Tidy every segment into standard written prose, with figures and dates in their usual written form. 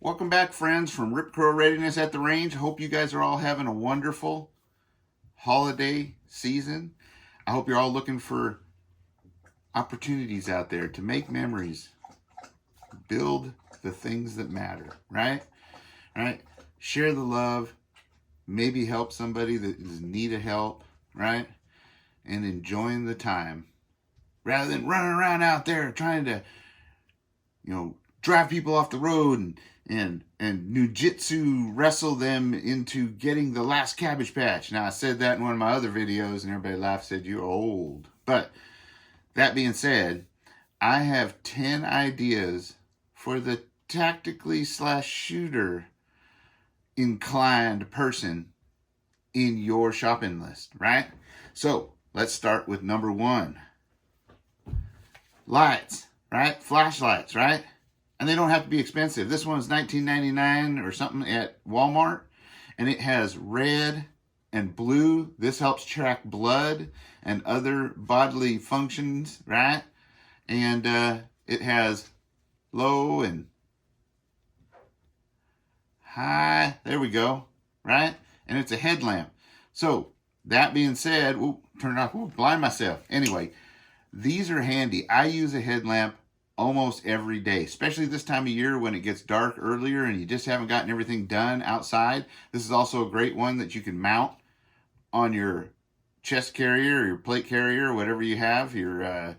Welcome back, friends, from Rip Crow Readiness at the Range. Hope you guys are all having a wonderful holiday season. I hope you're all looking for opportunities out there to make memories, build the things that matter, right? Right? Share the love, maybe help somebody that is in need of help, right? And enjoying the time rather than running around out there trying to, drive people off the road and nujitsu wrestle them into getting the last Cabbage Patch. Now, I said that in one of my other videos, and everybody laughed, said, you're old. But that being said, I have 10 ideas for the tactically / shooter inclined person in your shopping list, right? So let's start with number 1. Lights, right? Flashlights, right? And they don't have to be expensive. This one is $19.99 or something at Walmart, and it has red and blue. This helps track blood and other bodily functions, right? And it has low and high. There we go, right? And it's a headlamp. So that being said, turn it off. Blind myself. Anyway, these are handy. I use a headlamp almost every day, especially this time of year when it gets dark earlier and you just haven't gotten everything done outside. This is also a great one that you can mount on your chest carrier or your plate carrier or whatever you have, your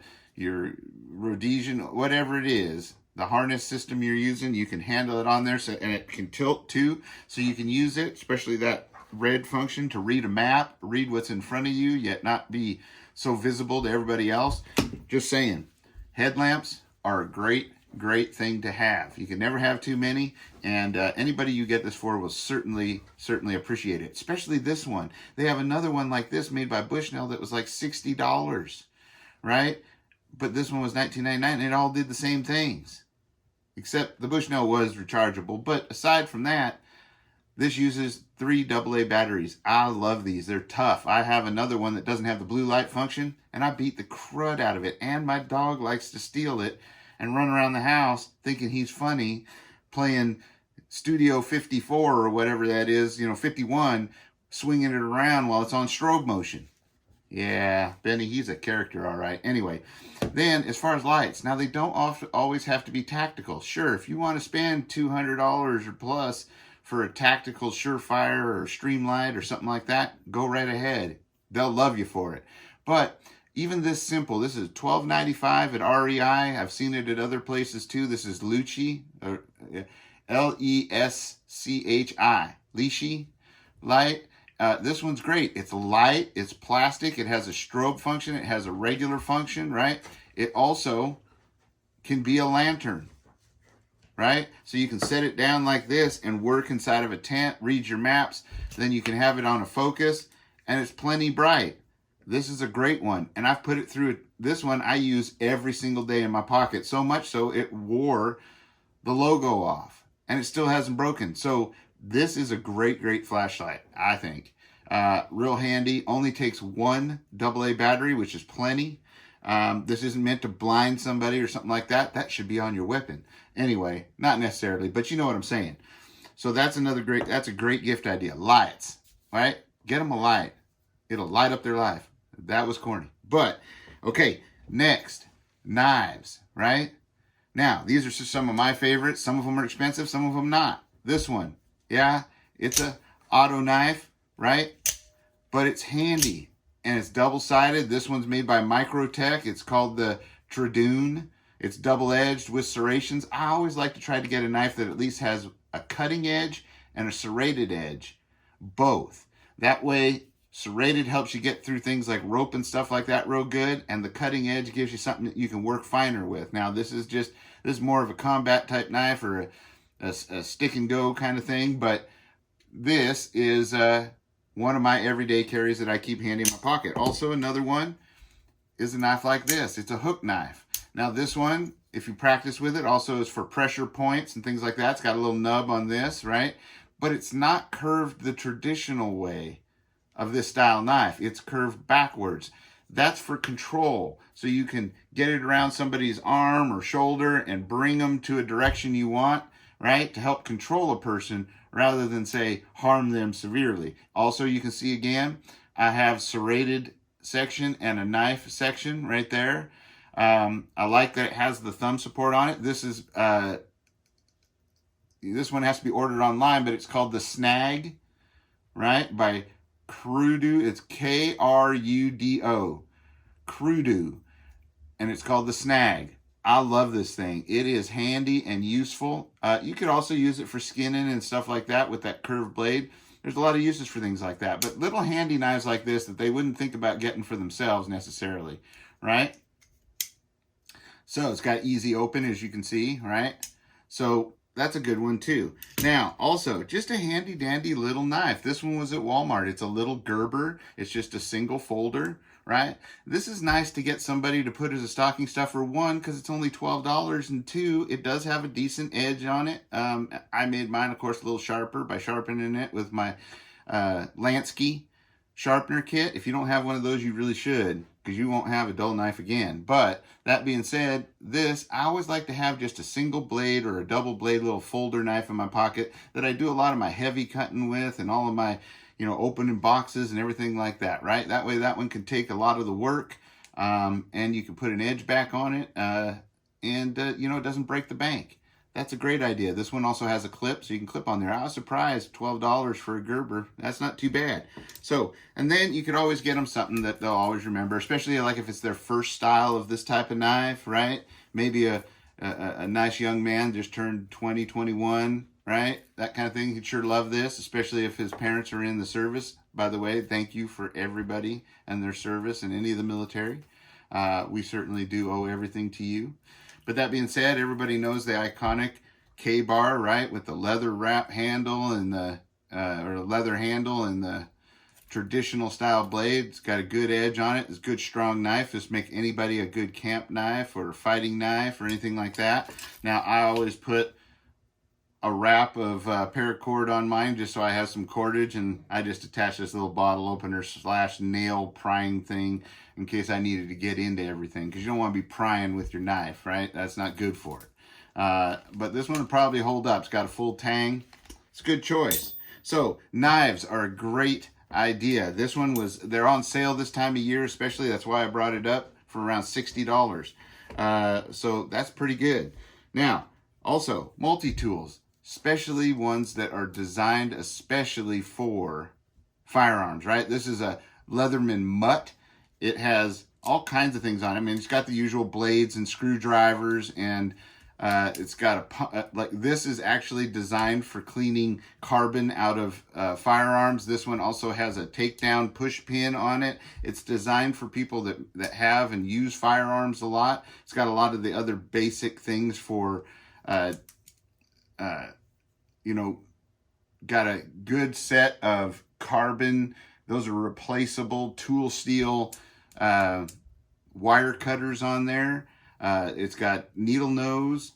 Rhodesian, whatever it is, the harness system you're using, you can handle it on there, and it can tilt too, so you can use it, especially that red function, to read a map, read what's in front of you, yet not be so visible to everybody else. Just saying, headlamps are a great thing to have. You can never have too many, and anybody you get this for will certainly appreciate it, especially this one. They have another one like this made by Bushnell that was like $60, right? But this one was $19.99, and it all did the same things, except the Bushnell was rechargeable. But aside from that, this uses 3 AA batteries. I love these. They're tough. I have another one that doesn't have the blue light function, and I beat the crud out of it. And my dog likes to steal it and run around the house thinking he's funny, playing Studio 54 or whatever that is, 51, swinging it around while it's on strobe motion. Yeah, Benny, he's a character, all right. Anyway, then as far as lights, now they don't always have to be tactical. Sure, if you want to spend $200 or plus for a tactical Surefire or Streamlight or something like that, go right ahead. They'll love you for it. But even this simple, this is $12.95 at REI. I've seen it at other places too. This is Leschy, L-E-S-C-H-I, Leschy light. This one's great. It's light, it's plastic, it has a strobe function, it has a regular function, right? It also can be a lantern, right? So you can set it down like this and work inside of a tent, read your maps, then you can have it on a focus, and it's plenty bright. This is a great one, and I've put it through. This one I use every single day in my pocket, so much so it wore the logo off, and it still hasn't broken. So this is a great flashlight, I think. Real handy, only takes 1 AA battery, which is plenty. This isn't meant to blind somebody or something like that. That should be on your weapon. Anyway, not necessarily, but you know what I'm saying. So that's a great gift idea. Lights, right? Get them a light. It'll light up their life. That was corny. But, okay, next, knives, right? Now, these are just some of my favorites. Some of them are expensive, some of them not. This one, yeah, it's a auto knife, right? But it's handy, and it's double-sided. This one's made by Microtech. It's called the Tradoon. It's double-edged with serrations. I always like to try to get a knife that at least has a cutting edge and a serrated edge, both. That way, serrated helps you get through things like rope and stuff like that real good, and the cutting edge gives you something that you can work finer with. Now, this is more of a combat type knife or a stick and go kind of thing, but this is one of my everyday carries that I keep handy in my pocket. Also, another one is a knife like this. It's a hook knife. Now, this one, if you practice with it, also is for pressure points and things like that. It's got a little nub on this, right? But it's not curved the traditional way of this style knife. It's curved backwards. That's for control. So you can get it around somebody's arm or shoulder and bring them to a direction you want, right? To help control a person rather than, say, harm them severely. Also, you can see again, I have serrated section and a knife section right there. I like that it has the thumb support on it. This one has to be ordered online, but it's called the Snag, right? By Crudo. It's Krudo. Crudo. And it's called the Snag. I love this thing. It is handy and useful. You could also use it for skinning and stuff like that with that curved blade. There's a lot of uses for things like that. But little handy knives like this that they wouldn't think about getting for themselves necessarily, right? So it's got easy open, as you can see, right? So that's a good one too. Now, also, just a handy dandy little knife. This one was at Walmart. It's a little Gerber. It's just a single folder, right? This is nice to get somebody to put as a stocking stuffer, one, because it's only $12, and two, it does have a decent edge on it. I made mine, of course, a little sharper by sharpening it with my Lansky sharpener kit. If you don't have one of those, you really should, because you won't have a dull knife again. But that being said, I always like to have just a single blade or a double blade little folder knife in my pocket that I do a lot of my heavy cutting with and all of my, opening boxes and everything like that, right? That way that one can take a lot of the work, and you can put an edge back on it, and it doesn't break the bank. That's a great idea. This one also has a clip, so you can clip on there. I was surprised, $12 for a Gerber. That's not too bad. So, and then you could always get them something that they'll always remember, especially like if it's their first style of this type of knife, right? Maybe a nice young man just turned 20, 21, right? That kind of thing. He'd sure love this, especially if his parents are in the service. By the way, thank you for everybody and their service and any of the military. We certainly do owe everything to you. But that being said, everybody knows the iconic K-bar, right? With the leather wrap handle and the leather handle and the traditional style blade. It's got a good edge on it. It's a good strong knife. This make anybody a good camp knife or fighting knife or anything like that. Now, I always put a wrap of paracord on mine just so I have some cordage, and I just attach this little bottle opener / nail prying thing in case I needed to get into everything, because you don't want to be prying with your knife, right? That's not good for it. But this one will probably hold up. It's got a full tang. It's a good choice. So knives are a great idea. This one they're on sale this time of year, especially. That's why I brought it up for around $60. So that's pretty good. Now, also multi-tools, especially ones that are designed especially for firearms, right? This is a Leatherman Mutt. It has all kinds of things on it. I mean, it's got the usual blades and screwdrivers, and it's got this is actually designed for cleaning carbon out of firearms. This one also has a takedown push pin on it. It's designed for people that have and use firearms a lot. It's got a lot of the other basic things for, got a good set of carbon. Those are replaceable tool steel wire cutters on there. It's got needle nose.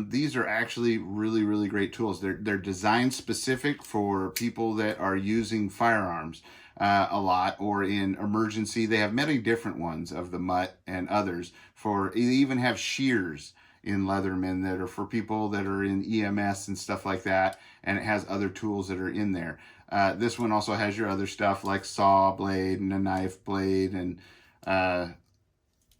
These are actually really, really great tools. They're designed specific for people that are using firearms a lot or in emergency. They have many different ones of the Mutt and others. They even have shears in Leatherman that are for people that are in EMS and stuff like that, and it has other tools that are in there. This one also has your other stuff like saw blade and a knife blade and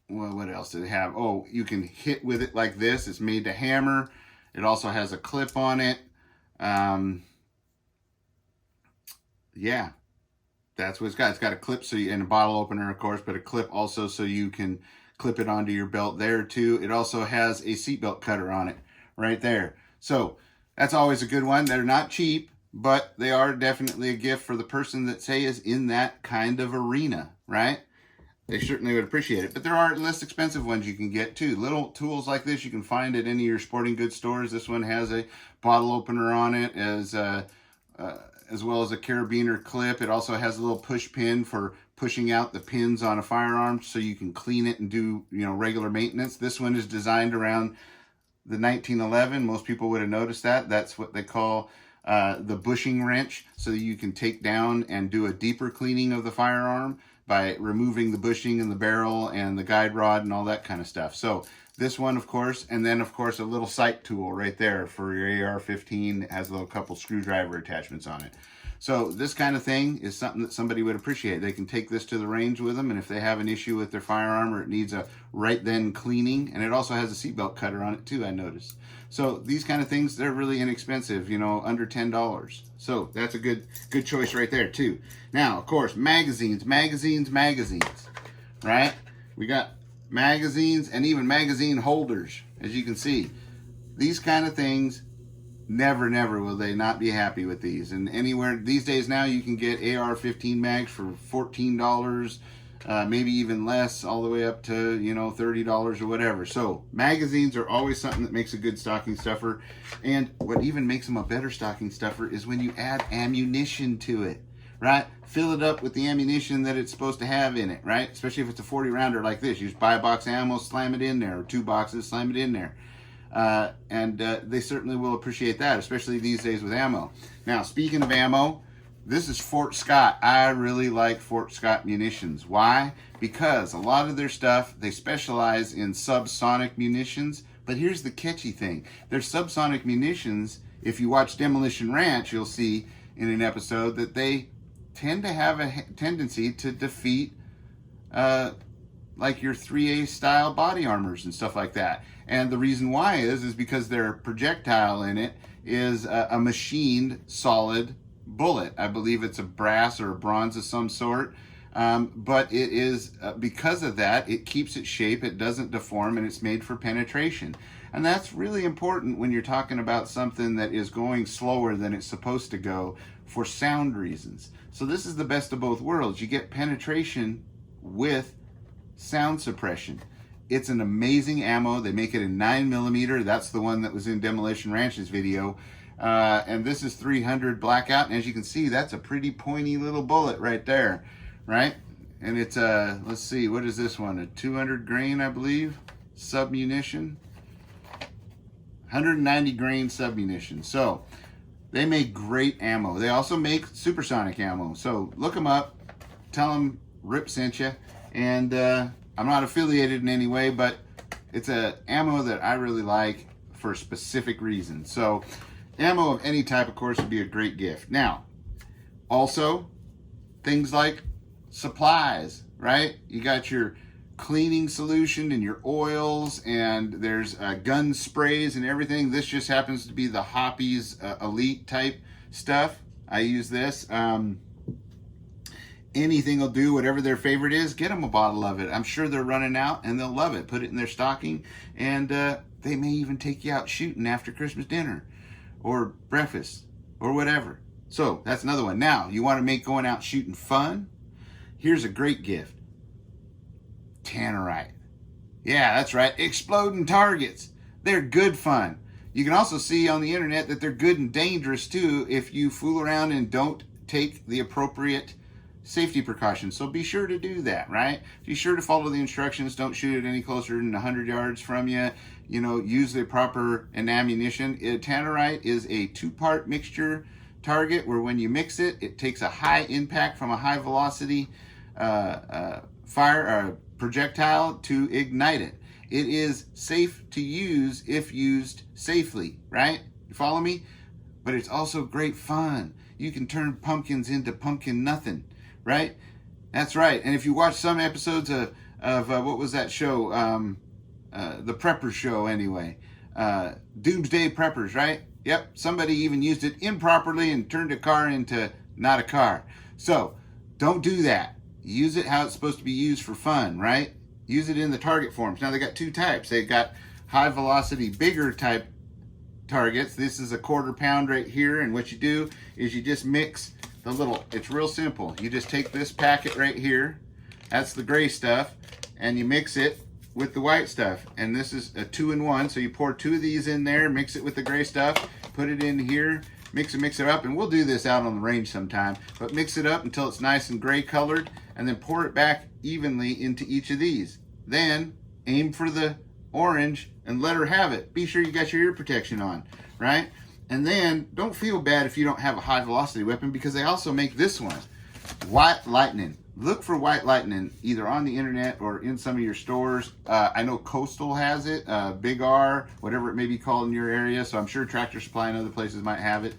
what else did it have? Oh, you can hit with it like this. It's made to hammer. It also has a clip on it. Yeah, that's what it's got. It's got a clip and a bottle opener, of course, but a clip also so you can clip it onto your belt there too. It also has a seatbelt cutter on it right there. So that's always a good one. They're not cheap, but they are definitely a gift for the person that, say, is in that kind of arena, right? They certainly would appreciate it. But there are less expensive ones you can get too. Little tools like this you can find at any of your sporting goods stores. This one has a bottle opener on it as well as a carabiner clip. It also has a little push pin for pushing out the pins on a firearm so you can clean it and do regular maintenance. This one is designed around the 1911. Most people would have noticed that. That's what they call the bushing wrench, so that you can take down and do a deeper cleaning of the firearm by removing the bushing and the barrel and the guide rod and all that kind of stuff. So This one, of course, and then, of course, a little sight tool right there for your AR-15. It has a little couple screwdriver attachments on it. So this kind of thing is something that somebody would appreciate. They can take this to the range with them, and if they have an issue with their firearm or it needs a right then cleaning, and it also has a seatbelt cutter on it too, I noticed. So these kind of things, they're really inexpensive, you know, under $10. So that's a good choice right there too. Now, of course, magazines, right? We got magazines and even magazine holders, as you can see. These kind of things, never will they not be happy with these. And anywhere these days now, you can get AR-15 mags for $14, maybe even less, all the way up to, you know, $30 or whatever. So magazines are always something that makes a good stocking stuffer. And what even makes them a better stocking stuffer is when you add ammunition to it, right? Fill it up with the ammunition that it's supposed to have in it, right? Especially if it's a 40 rounder like this. You just buy a box of ammo, slam it in there, or 2 boxes, slam it in there. They certainly will appreciate that, especially these days with ammo. Now, speaking of ammo, this is Fort Scott. I really like Fort Scott munitions. Why? Because a lot of their stuff, they specialize in subsonic munitions. But here's the catchy thing. Their subsonic munitions, if you watch Demolition Ranch, you'll see in an episode that they tend to have a tendency to defeat like your 3A style body armors and stuff like that. And the reason why is because their projectile in it is a machined solid bullet. I believe it's a brass or a bronze of some sort. But it is, because of that, it keeps its shape, it doesn't deform, and it's made for penetration. And that's really important when you're talking about something that is going slower than it's supposed to go for sound reasons. So this is the best of both worlds. You get penetration with sound suppression. It's an amazing ammo. They make it in 9mm. That's the one that was in Demolition Ranch's video. And this is 300 blackout. And as you can see, that's a pretty pointy little bullet right there, right? And it's let's see, what is this one? A 200 grain, I believe, submunition. 190 grain submunition. So they make great ammo. They also make supersonic ammo. So look them up, tell them Rip sent you. And I'm not affiliated in any way, but it's a ammo that I really like for specific reasons. So ammo of any type, of course, would be a great gift. Now, also things like supplies, right? You got your cleaning solution and your oils, and there's gun sprays and everything. This just happens to be the Hoppe's Elite type stuff. I use this. Anything will do, whatever their favorite is, get them a bottle of it. I'm sure they're running out and they'll love it. Put it in their stocking, and they may even take you out shooting after Christmas dinner or breakfast or whatever. So that's another one. Now, you want to make going out shooting fun? Here's a great gift. Tannerite. Yeah, that's right. Exploding targets. They're good fun. You can also see on the internet that they're good and dangerous too if you fool around and don't take the appropriate safety precautions. So be sure to do that, right? Be sure to follow the instructions. Don't shoot it any closer than 100 yards from you. You know, use the proper ammunition. Tannerite is a 2-part mixture target where when you mix it, it takes a high impact from a high velocity projectile to ignite it. It is safe to use if used safely, right? You follow me? But it's also great fun. You can turn pumpkins into pumpkin nothing, right? That's right. And if you watch some episodes of what was that show? The Preppers show anyway. Doomsday Preppers, right? Yep. Somebody even used it improperly and turned a car into not a car. So don't do that. Use it how it's supposed to be used for fun, right? Use it in the target forms. Now they got 2 types. They've got high velocity, bigger type targets. This is a 1/4 pound right here. And what you do is you just mix the little, it's real simple. You just take this packet right here. That's the gray stuff. And you mix it with the white stuff. And this is a 2-in-1. So you pour 2 of these in there, mix it with the gray stuff, put it in here, mix it up. And we'll do this out on the range sometime. But mix it up until it's nice and gray colored. And then pour it back evenly into each of these. Then aim for the orange and let her have it. Be sure you got your ear protection on, right? And then don't feel bad if you don't have a high velocity weapon, because they also make this one, White Lightning. look for white lightning either on the internet or in some of your stores. I know Coastal has it, Big R, whatever it may be called in your area. So I'm sure Tractor Supply and other places might have it.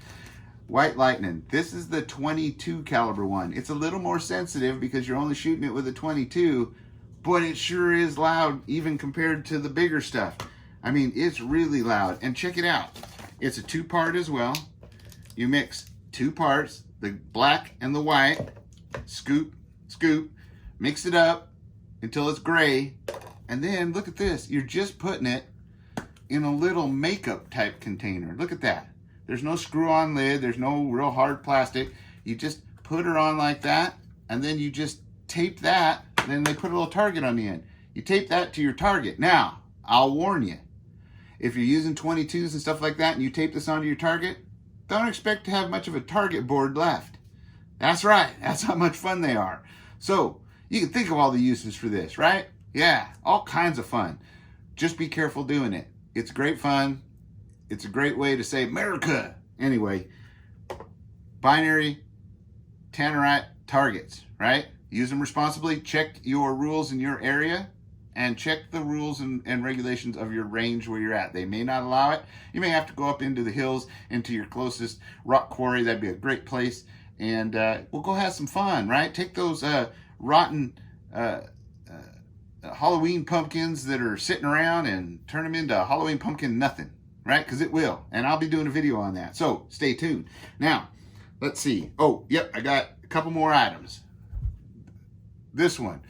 White lightning. This is the 22 caliber one. It's a little more sensitive because you're only shooting it with a 22, but it sure is loud even compared to the bigger stuff. I mean, it's really loud. And check it out. It's a 2-part as well. You mix 2 parts, the black and the white, scoop, scoop, mix it up until it's gray, and then look at this. You're just putting it in a little makeup type container. Look at that. There's no screw-on lid. There's no real hard plastic. You just put her on like that, and then you just tape that, and then they put a little target on the end. You tape that to your target. Now, I'll warn you, if you're using 22s and stuff like that and you tape this onto your target, don't expect to have much of a target board left. That's right. That's how much fun they are. So you can think of all the uses for this, right? Yeah, all kinds of fun. Just be careful doing it. It's great fun. It's a great way to say America. Anyway, binary tannerite targets, right? Use them responsibly. Check your rules in your area and check the rules and regulations of your range where you're at. They may not allow it. You may have to go up into the hills, into your closest rock quarry. That'd be a great place. And we'll go have some fun, right? Take those rotten Halloween pumpkins that are sitting around and turn them into Halloween pumpkin nothing, right? Because it will. And I'll be doing a video on that. So stay tuned. Now, let's see. Oh, yep, I got a couple more items. This one,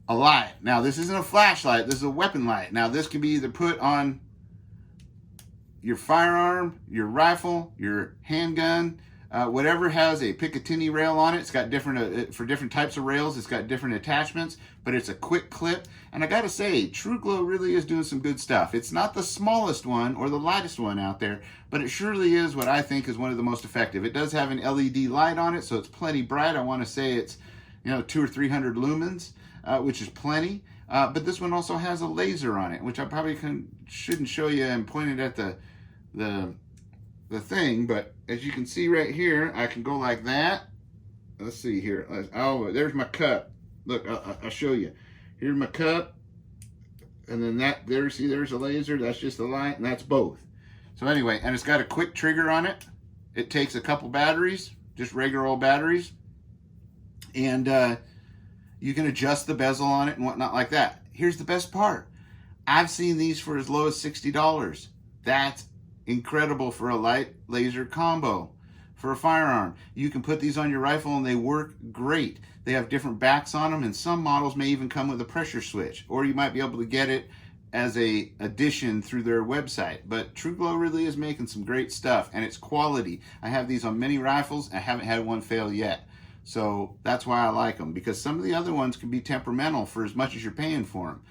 a light. Now, this isn't a flashlight. This is a weapon light. Now, this can be either put on your firearm, your rifle, your handgun, whatever has a Picatinny rail on it. It's got different, for different types of rails, it's got different attachments, but it's a quick clip. And I gotta say, True Glow really is doing some good stuff. It's not the smallest one or the lightest one out there, but it surely is what I think is one of the most effective. It does have an LED light on it, so it's plenty bright. I wanna say it's, 200 or 300 lumens, which is plenty. But this one also has a laser on it, which I probably shouldn't show you and point it at the thing, but as you can see right here, I can go like that. Let's see here. Oh, there's my cup. Look, I'll show you. Here's my cup, and then there's a laser. That's just the light, and that's both. So anyway, and it's got a quick trigger on it. It takes a couple batteries, just regular old batteries, and you can adjust the bezel on it and whatnot like that. Here's the best part. I've seen these for as low as $60. That's incredible for a light laser combo for a firearm. You can put these on your rifle and they work great. They have different backs on them, and some models may even come with a pressure switch, or you might be able to get it as a addition through their website. But True Glow really is making some great stuff, and it's quality. I have these on many rifles. I haven't had one fail yet. So that's why I like them, because some of the other ones can be temperamental for as much as you're paying for them.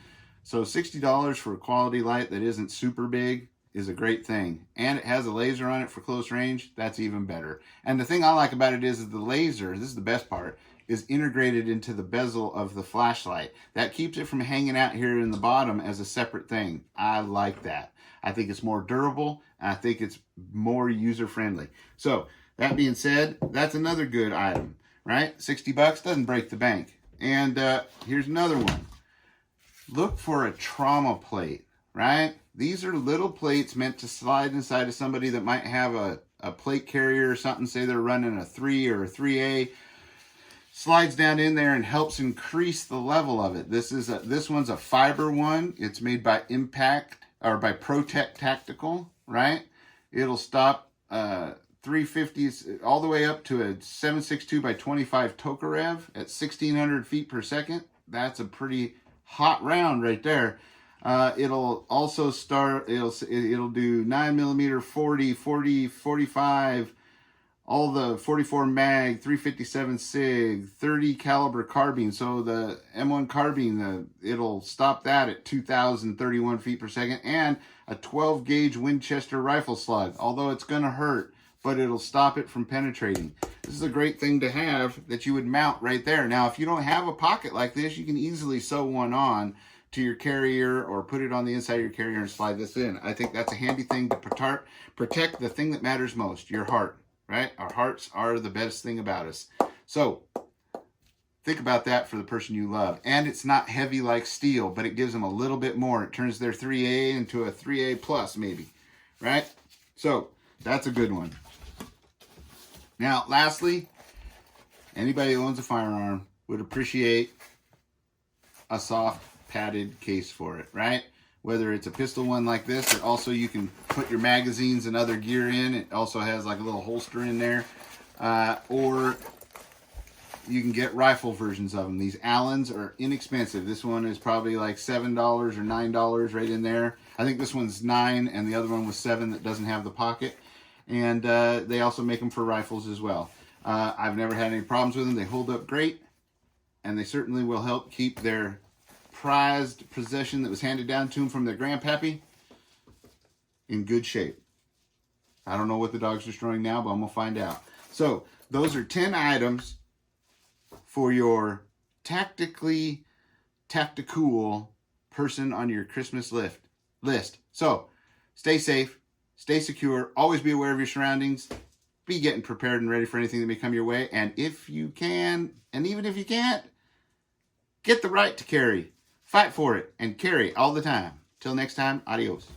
So $60 for a quality light that isn't super big is a great thing. And it has a laser on it for close range. That's even better. And the thing I like about it is the laser, this is the best part, is integrated into the bezel of the flashlight. That keeps it from hanging out here in the bottom as a separate thing. I like that. I think it's more durable, and I think it's more user-friendly. So that being said, that's another good item, right? $60 doesn't break the bank. And here's another one. Look for a trauma plate, right? These are little plates meant to slide inside of somebody that might have a plate carrier or something. Say they're running a 3 or a 3A. Slides down in there and helps increase the level of it. This one's a fiber one. It's made by Impact or by Protect Tactical, right? It'll stop 350s all the way up to a 7.62 by 25 Tokarev at 1600 feet per second. That's a pretty hot round right there. It'll also it'll do 9mm, 40, 40, 45, all the 44 mag, 357 SIG, 30 caliber carbine. So the M1 carbine, it'll stop that at 2,031 feet per second, and a 12 gauge Winchester rifle slug. Although it's gonna hurt, but it'll stop it from penetrating. This is a great thing to have that you would mount right there. Now, if you don't have a pocket like this, you can easily sew one on to your carrier or put it on the inside of your carrier and slide this in. I think that's a handy thing to protect the thing that matters most, your heart, right? Our hearts are the best thing about us. So Think about that for the person you love. And it's not heavy like steel, but it gives them a little bit more. It turns their 3A into a 3A plus maybe, right? So that's a good one. Now, lastly, anybody who owns a firearm would appreciate a soft padded case for it, right? Whether it's a pistol one like this that also you can put your magazines and other gear in. It also has like a little holster in there. Or you can get rifle versions of them. These Allens are inexpensive. This one is probably like $7 or $9 right in there. I think this one's $9 and the other one was $7 that doesn't have the pocket. And they also make them for rifles as well. I've never had any problems with them. They hold up great, and they certainly will help keep their prized possession that was handed down to them from their grandpappy in good shape. I don't know what the dog's destroying now, but I'm going to find out. So those are 10 items for your tactical person on your Christmas list. So stay safe, stay secure, always be aware of your surroundings, be getting prepared and ready for anything that may come your way. And if you can, and even if you can't, get the right to carry. Fight for it and carry all the time. Till next time, adios.